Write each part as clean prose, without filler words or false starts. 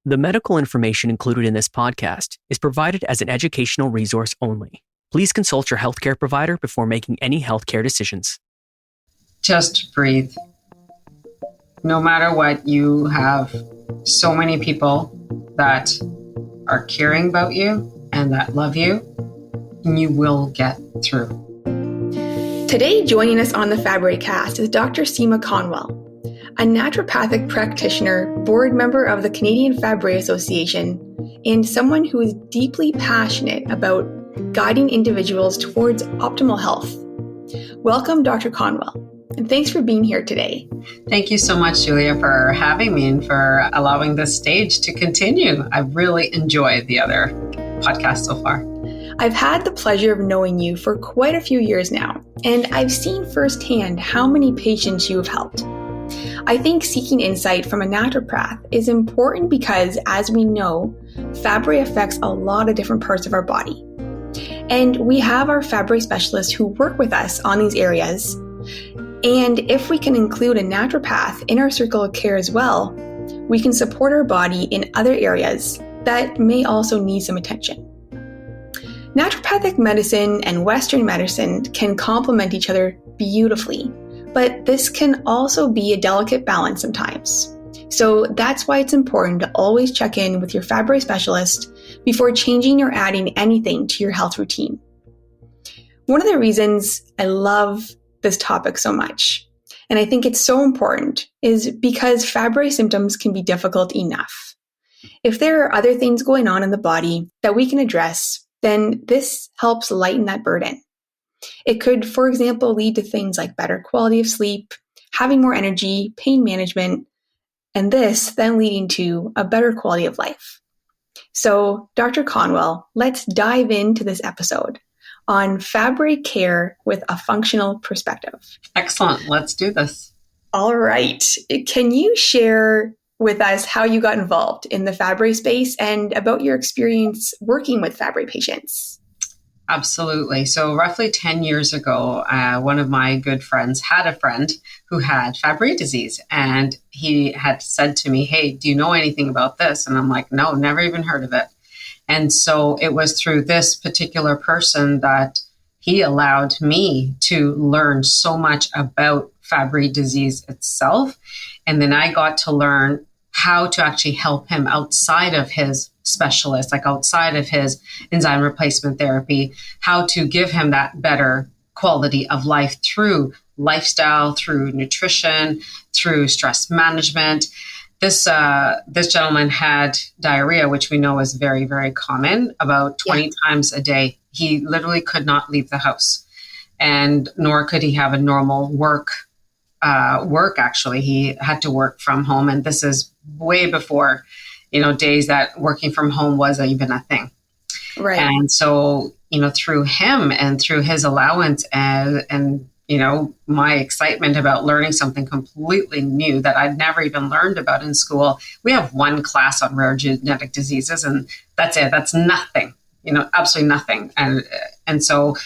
The medical information included in this podcast is provided as an educational resource only. Please consult your healthcare provider before making any healthcare decisions. Just breathe. No matter what, you have so many people that are caring about you and that love you, and you will get through. Today, joining us on the FabryCast is Dr. Seema Kanwal, a naturopathic practitioner, board member of the Canadian Fabry Association, and someone who is deeply passionate about guiding individuals towards optimal health. Welcome, Dr. Kanwal, and thanks for being here today. Thank you so much, Julia, for having me and for allowing this stage to continue. I've really enjoyed the other podcast so far. I've had the pleasure of knowing you for quite a few years now, and I've seen firsthand how many patients you have helped. I think seeking insight from a naturopath is important because, as we know, Fabry affects a lot of different parts of our body. And we have our Fabry specialists who work with us on these areas. And if we can include a naturopath in our circle of care as well, we can support our body in other areas that may also need some attention. Naturopathic medicine and Western medicine can complement each other beautifully, but this can also be a delicate balance sometimes. So that's why it's important to always check in with your Fabry specialist before changing or adding anything to your health routine. One of the reasons I love this topic so much, and I think it's so important, is because Fabry symptoms can be difficult enough. If there are other things going on in the body that we can address, then this helps lighten that burden. It could, for example, lead to things like better quality of sleep, having more energy, pain management, and this then leading to a better quality of life. So, Dr. Kanwal, let's dive into this episode on Fabry Care with a functional perspective. Excellent. Let's do this. All right. Can you share with us how you got involved in the Fabry space and about your experience working with Fabry patients? Absolutely. So roughly 10 years ago, one of my good friends had a friend who had Fabry disease. And he had said to me, "Hey, do you know anything about this?" And I'm like, "No, never even heard of it." And so it was through this particular person that he allowed me to learn so much about Fabry disease itself. And then I got to learn how to actually help him outside of his specialist, like outside of his enzyme replacement therapy, how to give him that better quality of life through lifestyle, through nutrition, through stress management. This gentleman had diarrhea, which we know is very, very common, about 20 times a day. He literally could not leave the house, and nor could he have a normal work. Actually, he had to work from home, and this is way before, days that working from home was even a thing. Right. And so, through him and through his allowance and my excitement about learning something completely new that I'd never even learned about in school. We have one class on rare genetic diseases, and that's it. That's nothing, absolutely nothing. And so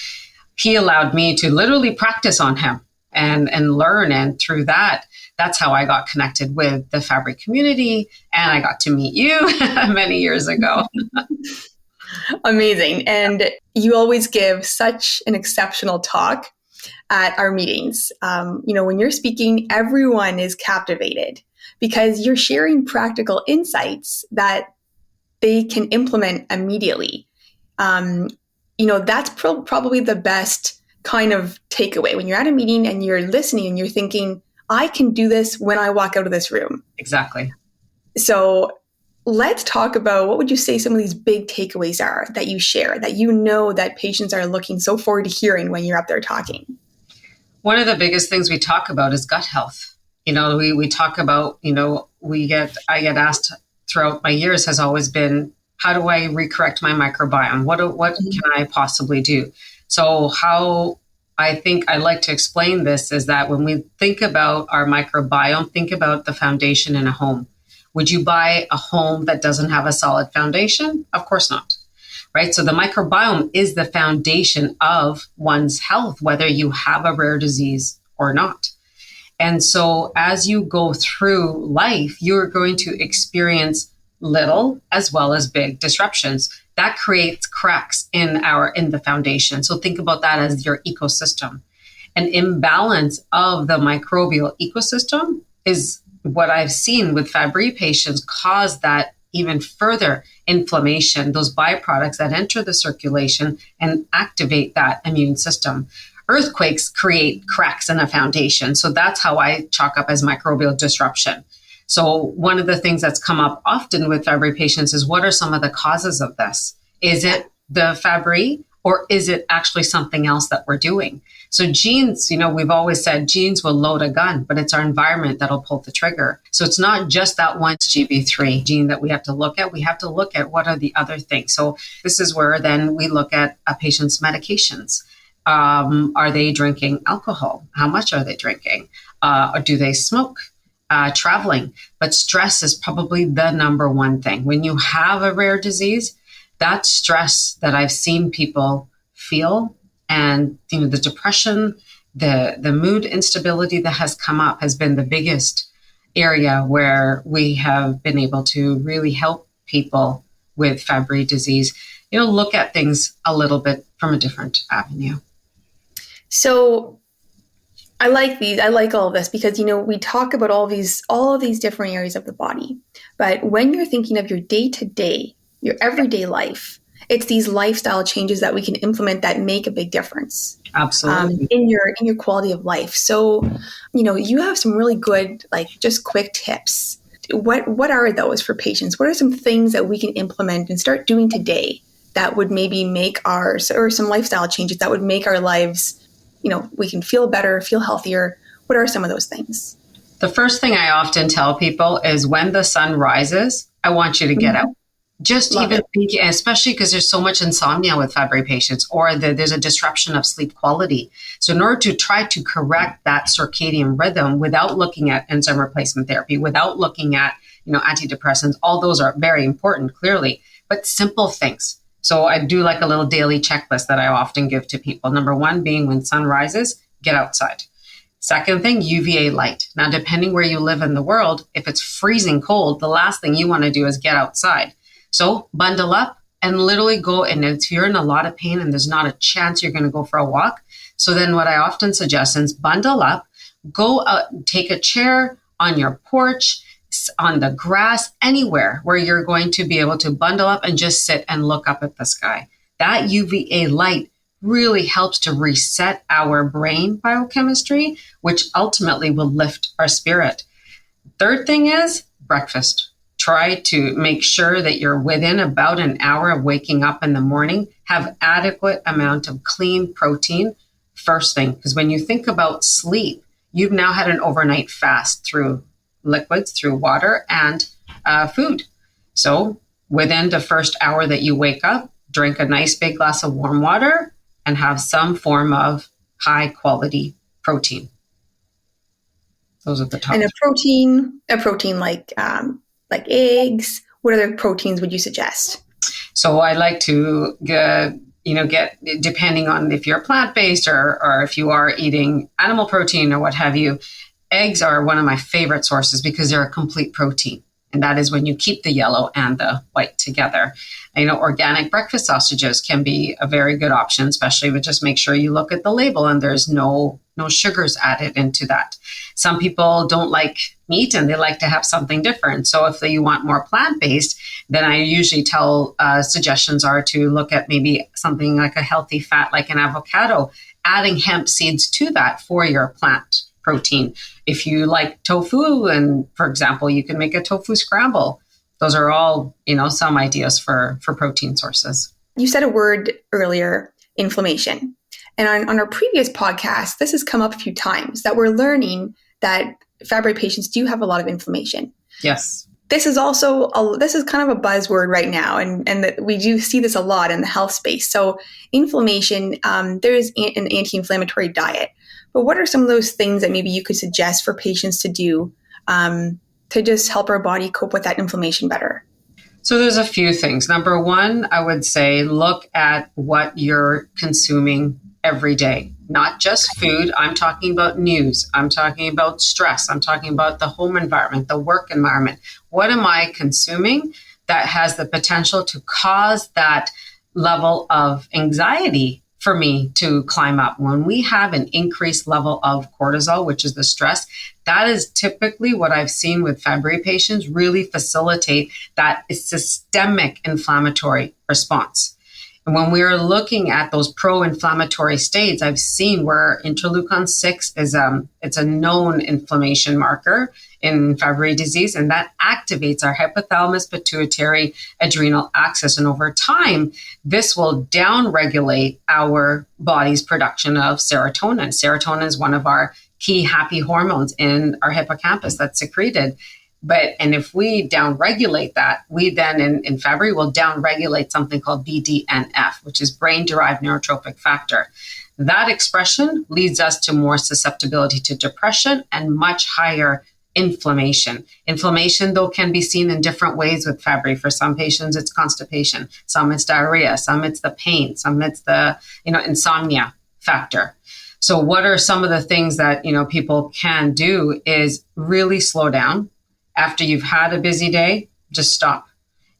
he allowed me to literally practice on him and learn. And through that, that's how I got connected with the Fabry community. And I got to meet you many years ago. Amazing. And you always give such an exceptional talk at our meetings. When you're speaking, everyone is captivated because you're sharing practical insights that they can implement immediately. That's probably the best kind of takeaway when you're at a meeting and you're listening and you're thinking, I can do this when I walk out of this room. Exactly. So let's talk about what would you say some of these big takeaways are that you share, that that patients are looking so forward to hearing when you're up there talking. One of the biggest things we talk about is gut health. We talk about, I get asked throughout my years has always been, how do I recorrect my microbiome? What can I possibly do? So how I think I like to explain this is that when we think about our microbiome, think about the foundation in a home. Would you buy a home that doesn't have a solid foundation? Of course not, right? So the microbiome is the foundation of one's health, whether you have a rare disease or not. And so as you go through life, you're going to experience little as well as big disruptions. That creates cracks in the foundation. So think about that as your ecosystem. An imbalance of the microbial ecosystem is what I've seen with Fabry patients cause that even further inflammation, those byproducts that enter the circulation and activate that immune system. Earthquakes create cracks in a foundation. So that's how I chalk up as microbial disruption. So one of the things that's come up often with Fabry patients is, what are some of the causes of this? Is it the Fabry, or is it actually something else that we're doing? So genes, we've always said genes will load a gun, but it's our environment that'll pull the trigger. So it's not just that one GB3 gene that we have to look at. We have to look at what are the other things. So this is where then we look at a patient's medications. Are they drinking alcohol? How much are they drinking? Or do they smoke? Traveling. But stress is probably the number one thing. When you have a rare disease, that stress that I've seen people feel, and the depression, the mood instability that has come up has been the biggest area where we have been able to really help people with Fabry disease, look at things a little bit from a different avenue. So I like all of this because, we talk about all of these different areas of the body. But when you're thinking of your day-to-day, your everyday life, it's these lifestyle changes that we can implement that make a big difference. Absolutely. In your quality of life. So, you have some really good, just quick tips. What are those for patients? What are some things that we can implement and start doing today that would maybe make or some lifestyle changes that would make our lives, we can feel better, feel healthier? What are some of those things? The first thing I often tell people is, when the sun rises, I want you to get out. Just Love even thinking, especially because there's so much insomnia with Fabry patients, or there's a disruption of sleep quality. So in order to try to correct that circadian rhythm without looking at enzyme replacement therapy, without looking at, antidepressants, all those are very important, clearly, but simple things. So I do like a little daily checklist that I often give to people. Number one being, when sun rises, get outside. Second thing, UVA light. Now, depending where you live in the world, if it's freezing cold, the last thing you want to do is get outside. So bundle up and literally go. And if you're in a lot of pain and there's not a chance you're going to go for a walk, so then what I often suggest is bundle up, go out, take a chair on your porch, on the grass, anywhere where you're going to be able to bundle up and just sit and look up at the sky. That UVA light really helps to reset our brain biochemistry, which ultimately will lift our spirit. Third thing is breakfast. Try to make sure that you're within about an hour of waking up in the morning. Have adequate amount of clean protein first thing. Because when you think about sleep, you've now had an overnight fast through liquids, through water and food. So within the first hour that you wake up, drink a nice big glass of warm water and have some form of high quality protein. Those are the top. And a protein like eggs. What other proteins would you suggest? So I like to get, depending on if you're plant-based or if you are eating animal protein or what have you, eggs are one of my favorite sources because they're a complete protein. And that is when you keep the yellow and the white together. Organic breakfast sausages can be a very good option, especially with just make sure you look at the label and there's no sugars added into that. Some people don't like meat and they like to have something different. So if you want more plant-based, then I usually tell suggestions are to look at maybe something like a healthy fat, like an avocado, adding hemp seeds to that for your plant protein. If you like tofu, and for example, you can make a tofu scramble. Those are all, some ideas for protein sources. You said a word earlier, inflammation. And on our previous podcast, this has come up a few times that we're learning that Fabry patients do have a lot of inflammation. Yes. This is kind of a buzzword right now, and that we do see this a lot in the health space. So inflammation, there is an anti-inflammatory diet. But what are some of those things that maybe you could suggest for patients to do to just help our body cope with that inflammation better? So there's a few things. Number one, I would say look at what you're consuming every day, not just food. I'm talking about news. I'm talking about stress. I'm talking about the home environment, the work environment. What am I consuming that has the potential to cause that level of anxiety for me to climb up. When we have an increased level of cortisol, which is the stress, that is typically what I've seen with Fabry patients really facilitate that systemic inflammatory response. And when we're looking at those pro-inflammatory states, I've seen where interleukin-6 is it's a known inflammation marker in Fabry disease, and that activates our hypothalamus pituitary adrenal axis. And over time, this will downregulate our body's production of serotonin. Serotonin is one of our key happy hormones in our hippocampus that's secreted. And if we downregulate that, we then in Fabry will downregulate something called BDNF, which is brain-derived neurotrophic factor. That expression leads us to more susceptibility to depression and much higher inflammation. Inflammation, though, can be seen in different ways with Fabry. For some patients, it's constipation. Some it's diarrhea. Some it's the pain. Some it's the insomnia factor. So what are some of the things that people can do is really slow down. After you've had a busy day, just stop.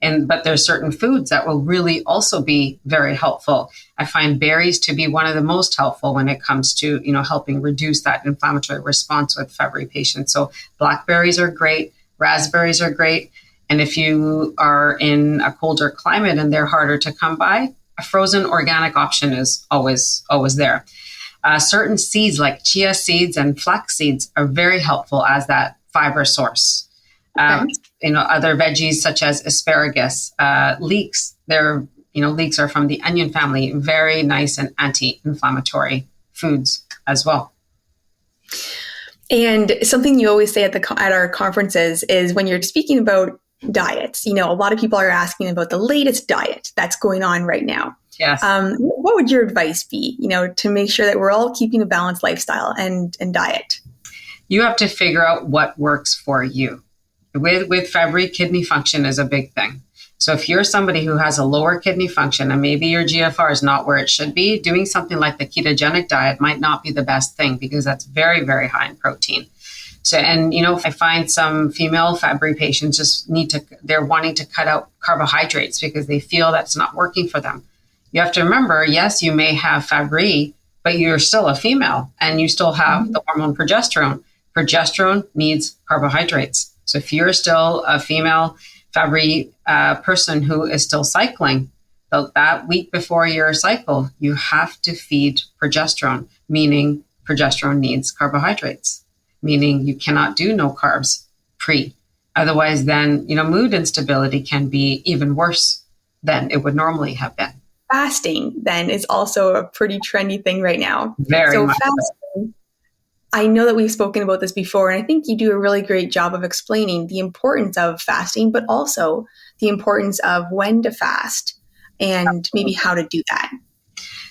But there's certain foods that will really also be very helpful. I find berries to be one of the most helpful when it comes to, helping reduce that inflammatory response with Fabry patients. So blackberries are great, raspberries are great. And if you are in a colder climate and they're harder to come by, a frozen organic option is always there. Certain seeds like chia seeds and flax seeds are very helpful as that fiber source. Other veggies such as asparagus, leeks. Leeks are from the onion family. Very nice and anti-inflammatory foods as well. And something you always say at our conferences is when you're speaking about diets. A lot of people are asking about the latest diet that's going on right now. Yes. What would your advice be? To make sure that we're all keeping a balanced lifestyle and diet. You have to figure out what works for you. With Fabry, kidney function is a big thing. So if you're somebody who has a lower kidney function and maybe your GFR is not where it should be, doing something like the ketogenic diet might not be the best thing because that's very, very high in protein. So, I find some female Fabry patients they're wanting to cut out carbohydrates because they feel that's not working for them. You have to remember, yes, you may have Fabry, but you're still a female and you still have the hormone progesterone. Progesterone needs carbohydrates. So if you're still a female Fabry person who is still cycling, that week before your cycle, you have to feed progesterone, meaning progesterone needs carbohydrates, meaning you cannot do no carbs pre. Otherwise, then, mood instability can be even worse than it would normally have been. Fasting, then, is also a pretty trendy thing right now. Very much. Fasting, I know that we've spoken about this before, and I think you do a really great job of explaining the importance of fasting, but also the importance of when to fast and maybe how to do that.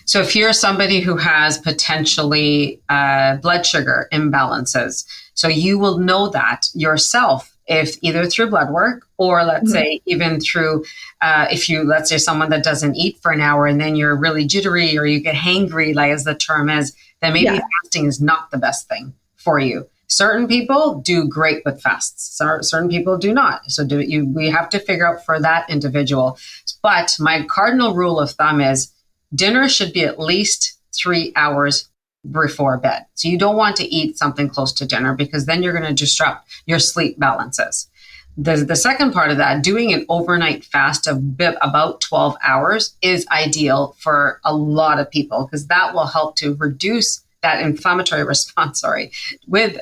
So if you're somebody who has potentially blood sugar imbalances, so you will know that yourself if either through blood work or let's say even through, let's say someone that doesn't eat for an hour and then you're really jittery or you get hangry, like as the term is, then maybe fasting is not the best thing for you. Certain people do great with fasts. Certain people do not. So we have to figure out for that individual. But my cardinal rule of thumb is dinner should be at least 3 hours before bed. So you don't want to eat something close to dinner because then you're going to disrupt your sleep balances. The second part of that, doing an overnight fast of about 12 hours is ideal for a lot of people because that will help to reduce that inflammatory response, with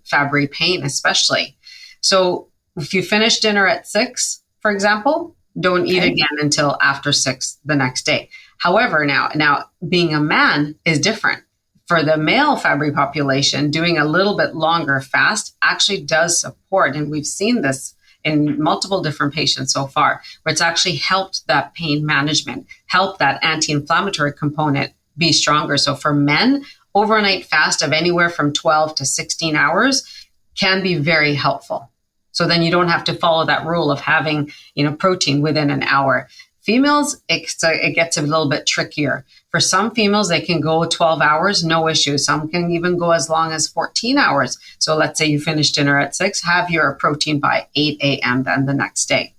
Fabry pain especially. So if you finish dinner at 6, for example, don't eat again until after 6 the next day. However, now being a man is different. For the male Fabry population, doing a little bit longer fast actually does support, and we've seen this in multiple different patients so far, where it's actually helped that pain management, helped that anti-inflammatory component be stronger. So for men, overnight fast of anywhere from 12 to 16 hours can be very helpful. So then you don't have to follow that rule of having, protein within an hour. Females, it gets a little bit trickier. For some females, they can go 12 hours, no issue. Some can even go as long as 14 hours. So let's say you finish dinner at 6, have your protein by 8 a.m. then the next day.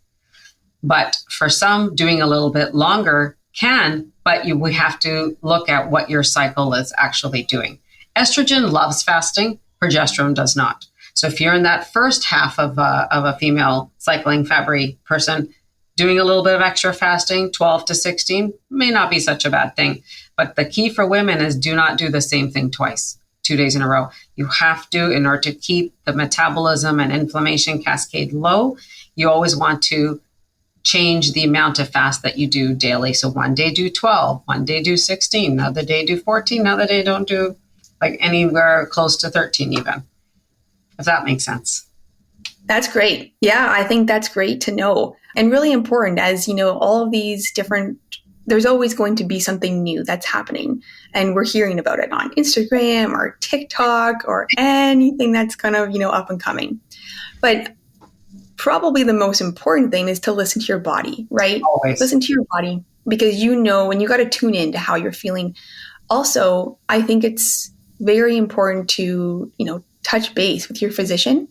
But for some, doing a little bit longer can, but we have to look at what your cycle is actually doing. Estrogen loves fasting, progesterone does not. So if you're in that first half of a female cycling Fabry person, doing a little bit of extra fasting, 12 to 16, may not be such a bad thing. But the key for women is do not do the same thing twice, 2 days in a row. You have to, in order to keep the metabolism and inflammation cascade low, you always want to change the amount of fast that you do daily. So one day do 12, one day do 16, another day do 14, another day don't do like anywhere close to 13 even, if that makes sense. That's great. Yeah, I think that's great to know. And really important, as you know, all of these different, there's always going to be something new that's happening. And we're hearing about it on Instagram or TikTok or anything that's kind of, up and coming. But probably the most important thing is to listen to your body, right? Always. Listen to your body, because and you got to tune in to how you're feeling. Also, I think it's very important to, touch base with your physician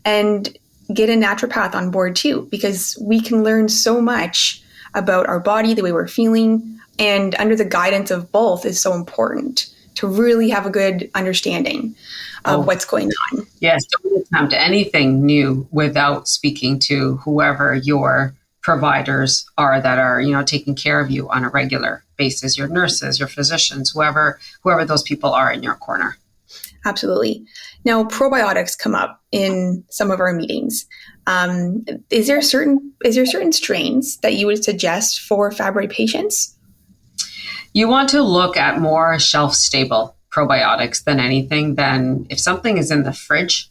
and get a naturopath on board too, because we can learn so much about our body, the way we're feeling, and under the guidance of both is so important to really have a good understanding of what's going on. Yes, don't attempt anything new without speaking to whoever your providers are that are, taking care of you on a regular basis, your nurses, your physicians, whoever those people are in your corner. Absolutely. Now, probiotics come up in some of our meetings. Is there certain strains that you would suggest for Fabry patients? You want to look at more shelf-stable probiotics than anything. Then if something is in the fridge,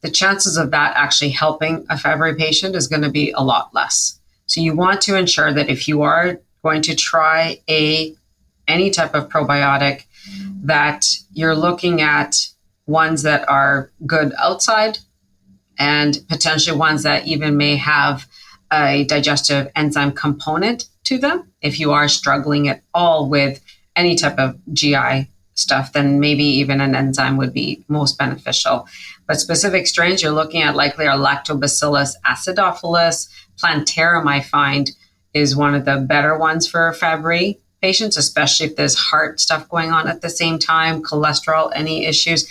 the chances of that actually helping a Fabry patient is going to be a lot less. So you want to ensure that if you are going to try any type of probiotic, that you're looking at ones that are good outside and potentially ones that even may have a digestive enzyme component to them. If you are struggling at all with any type of GI stuff, then maybe even an enzyme would be most beneficial. But specific strains you're looking at likely are Lactobacillus acidophilus. Plantarum, I find, is one of the better ones for Fabry patients, especially if there's heart stuff going on at the same time, cholesterol, any issues.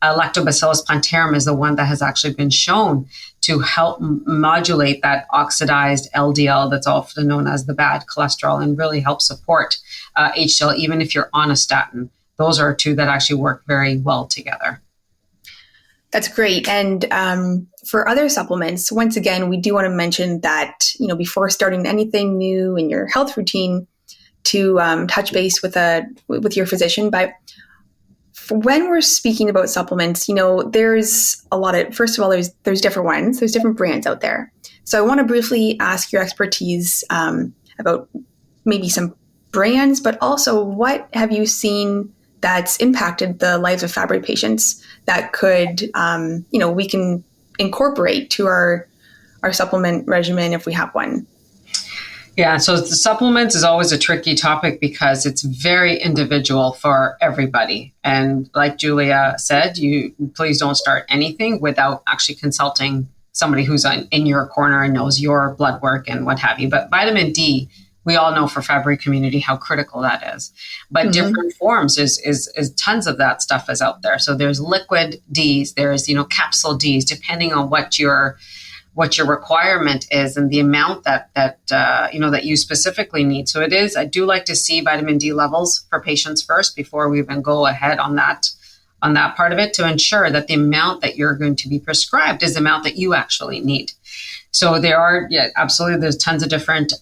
Lactobacillus plantarum is the one that has actually been shown to help modulate that oxidized LDL that's often known as the bad cholesterol and really help support HDL, even if you're on a statin. Those are two that actually work very well together. That's great. And for other supplements, once again, we do want to mention that, before starting anything new in your health routine, to touch base with your physician. But when we're speaking about supplements, there's a lot of, first of all, there's different ones, there's different brands out there. So I want to briefly ask your expertise about maybe some brands, but also what have you seen that's impacted the lives of Fabry patients that could, we can incorporate to our supplement regimen if we have one? Yeah, so the supplements is always a tricky topic because it's very individual for everybody. And like Julia said, you please don't start anything without actually consulting somebody who's in your corner and knows your blood work and what have you. But vitamin D, we all know for Fabry community how critical that is. But different forms is tons of that stuff is out there. So there's liquid Ds, there's capsule Ds, depending on what your requirement is and the amount that you specifically need. So it is, I do like to see vitamin D levels for patients first before we even go ahead on that part of it, to ensure that the amount that you're going to be prescribed is the amount that you actually need. So there are, absolutely, there's tons of different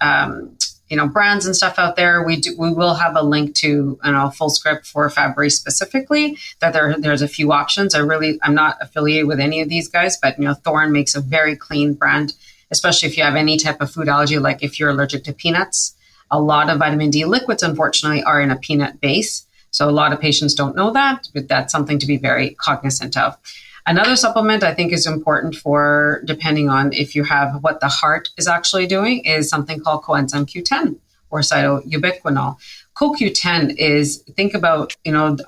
brands and stuff out there. We will have a link to full script for Fabry specifically, that there's a few options. I'm not affiliated with any of these guys, but Thorne makes a very clean brand, especially if you have any type of food allergy, like if you're allergic to peanuts. A lot of vitamin D liquids, unfortunately, are in a peanut base. So a lot of patients don't know that, but that's something to be very cognizant of. Another supplement I think is important for, depending on if you have what the heart is actually doing, is something called coenzyme Q10 or cytoubiquinol. CoQ10 is, think about,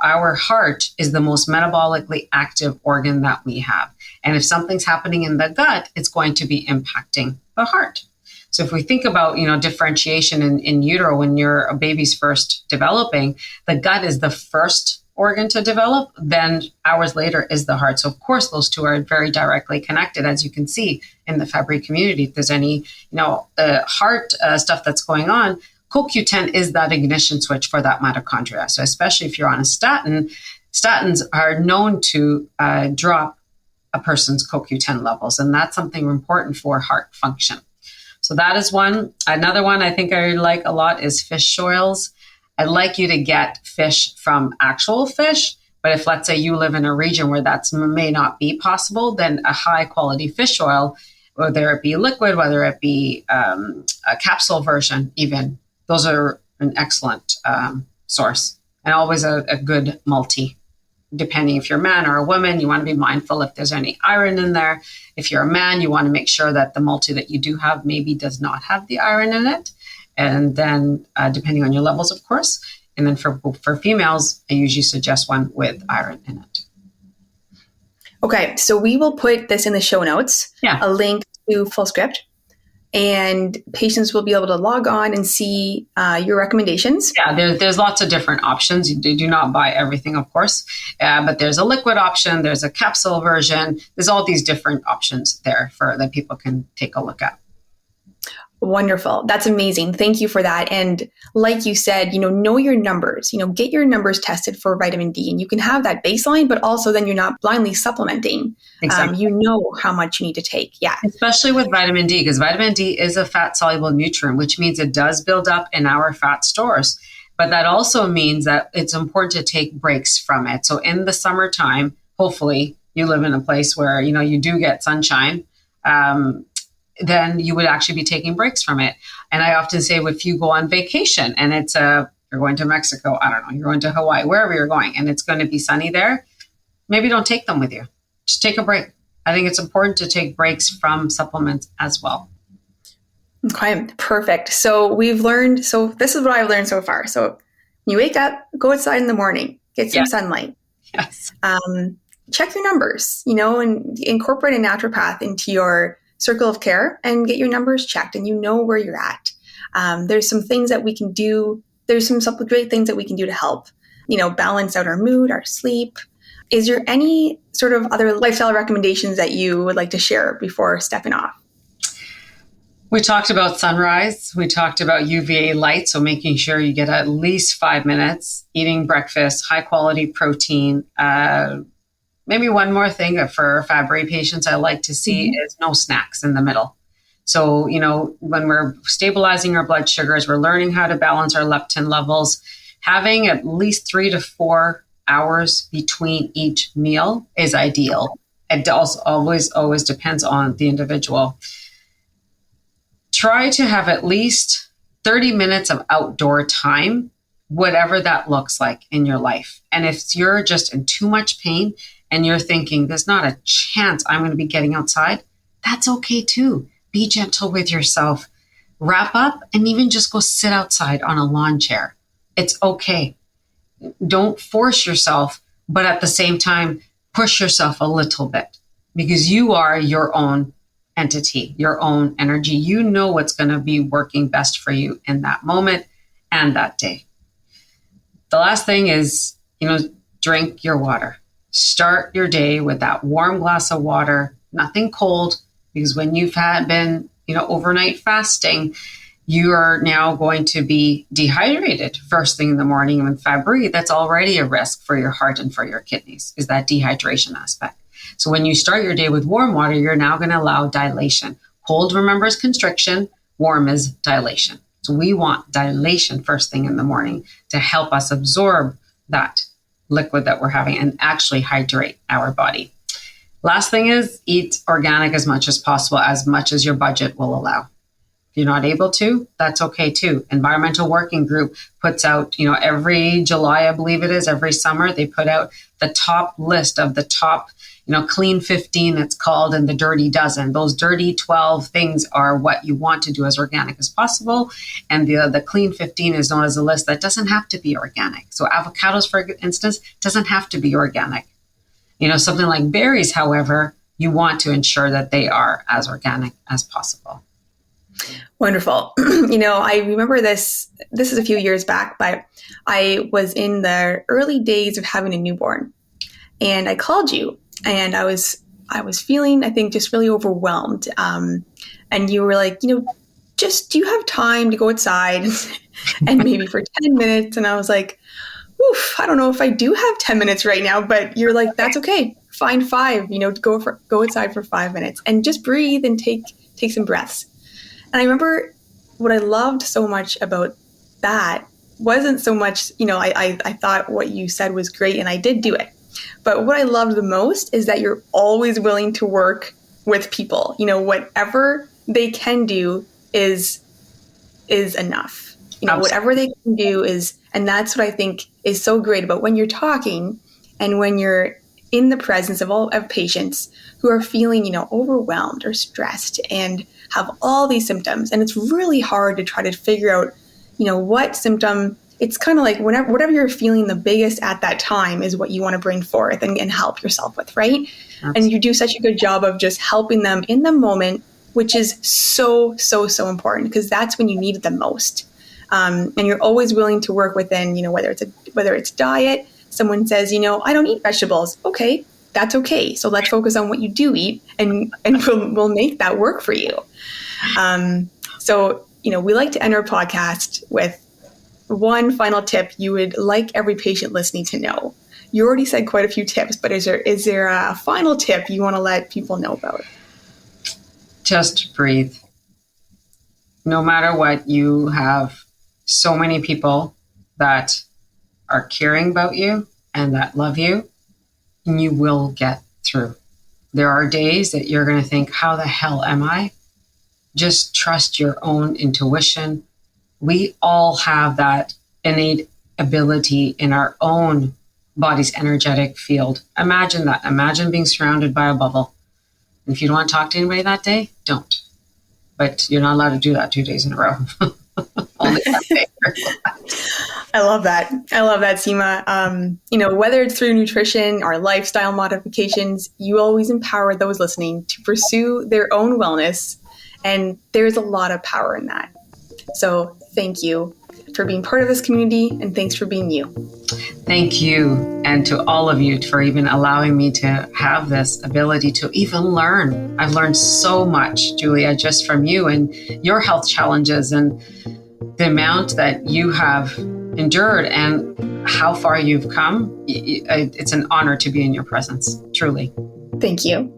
our heart is the most metabolically active organ that we have. And if something's happening in the gut, it's going to be impacting the heart. So if we think about, differentiation in utero when a baby's first developing, the gut is the first organ to develop, then hours later is the heart. So of course, those two are very directly connected, as you can see in the Fabry community. If there's any, heart stuff that's going on, CoQ10 is that ignition switch for that mitochondria. So especially if you're on a statin, statins are known to drop a person's CoQ10 levels, and that's something important for heart function. So that is one. Another one I think I like a lot is fish oils. I'd like you to get fish from actual fish, but if let's say you live in a region where that may not be possible, then a high quality fish oil, whether it be liquid, whether it be a capsule version even, those are an excellent source, and always a good multi. Depending if you're a man or a woman, you want to be mindful if there's any iron in there. If you're a man, you want to make sure that the multi that you do have maybe does not have the iron in it. And then depending on your levels, of course. And then for females, I usually suggest one with iron in it. Okay, so we will put this in the show notes, a link to Fullscript, and patients will be able to log on and see your recommendations. Yeah, there's lots of different options. You do not buy everything, of course, but there's a liquid option, there's a capsule version. There's all these different options there that people can take a look at. Wonderful. That's amazing. Thank you for that. And like you said, know your numbers, get your numbers tested for vitamin D, and you can have that baseline, but also then you're not blindly supplementing. Exactly. You know how much you need to take. Yeah. Especially with vitamin D, because vitamin D is a fat soluble nutrient, which means it does build up in our fat stores. But that also means that it's important to take breaks from it. So in the summertime, hopefully you live in a place where, you do get sunshine. Then you would actually be taking breaks from it. And I often say, if you go on vacation and it's you're going to Mexico, I don't know, you're going to Hawaii, wherever you're going, and it's going to be sunny there, maybe don't take them with you. Just take a break. I think it's important to take breaks from supplements as well. Okay, perfect. So this is what I've learned so far. So you wake up, go outside in the morning, get some sunlight. Yes. Check your numbers, and incorporate a naturopath into your circle of care and get your numbers checked, and where you're at. There's some things that we can do. There's some great things that we can do to help, balance out our mood, our sleep. Is there any sort of other lifestyle recommendations that you would like to share before stepping off? We talked about sunrise. We talked about UVA light. So making sure you get at least 5 minutes, eating breakfast, high quality protein. Maybe one more thing for Fabry patients I like to see is no snacks in the middle. So, when we're stabilizing our blood sugars, we're learning how to balance our leptin levels, having at least 3 to 4 hours between each meal is ideal. It also always depends on the individual. Try to have at least 30 minutes of outdoor time, whatever that looks like in your life. And if you're just in too much pain and you're thinking, there's not a chance I'm going to be getting outside, that's okay too. Be gentle with yourself. Wrap up and even just go sit outside on a lawn chair. It's okay. Don't force yourself, but at the same time, push yourself a little bit, because you are your own entity, your own energy. You know what's going to be working best for you in that moment and that day. The last thing is, drink your water. Start your day with that warm glass of water, nothing cold, because when you've been, overnight fasting, you are now going to be dehydrated first thing in the morning. And with Fabry, that's already a risk for your heart and for your kidneys, is that dehydration aspect. So when you start your day with warm water, you're now going to allow dilation. Cold, remember, is constriction. Warm is dilation. So we want dilation first thing in the morning to help us absorb that liquid that we're having and actually hydrate our body. Last thing is eat organic as much as your budget will allow. If you're not able to, that's okay too. Environmental Working Group puts out, every July, I believe it is, every summer, they put out the top list of the top, clean 15, it's called, and the dirty dozen. Those dirty 12 things are what you want to do as organic as possible. And the clean 15 is known as a list that doesn't have to be organic. So avocados, for instance, doesn't have to be organic. Something like berries, however, you want to ensure that they are as organic as possible. Wonderful. I remember this is a few years back, but I was in the early days of having a newborn, and I called you, and I was feeling, I think, just really overwhelmed. And you were like, just, do you have time to go outside and maybe for 10 minutes? And I was like, oof, I don't know if I do have 10 minutes right now, but you're like, that's okay. Find 5, go outside for 5 minutes and just breathe and take some breaths. And I remember what I loved so much about that wasn't so much, I thought what you said was great and I did do it. But what I loved the most is that you're always willing to work with people. Whatever they can do is enough. Whatever they can do is, and that's what I think is so great about when you're talking and when you're in the presence of patients who are feeling, overwhelmed or stressed and have all these symptoms. And it's really hard to try to figure out, what symptom. It's kind of like whatever you're feeling the biggest at that time is what you want to bring forth and help yourself with, right? Absolutely. And you do such a good job of just helping them in the moment, which is so, so, so important because that's when you need it the most. And you're always willing to work within, whether it's diet. Someone says, I don't eat vegetables. Okay, that's okay. So let's focus on what you do eat, and we'll make that work for you. So we like to end our podcast with one final tip you would like every patient listening to know. You already said quite a few tips, but is there a final tip you want to let people know about? Just breathe. No matter what, you have so many people that are caring about you and that love you, and you will get through. There are days that you're going to think, how the hell am I? Just trust your own intuition. We all have that innate ability in our own body's energetic field. Imagine that. Imagine being surrounded by a bubble. And if you don't want to talk to anybody that day, don't. But you're not allowed to do that 2 days in a row. Only that day. I love that, Seema. Whether it's through nutrition or lifestyle modifications, you always empower those listening to pursue their own wellness. And there's a lot of power in that. So thank you for being part of this community, and thanks for being you. Thank you, and to all of you for even allowing me to have this ability to even learn. I've learned so much, Julia, just from you and your health challenges and the amount that you have endured and how far you've come. It's an honor to be in your presence, truly. Thank you.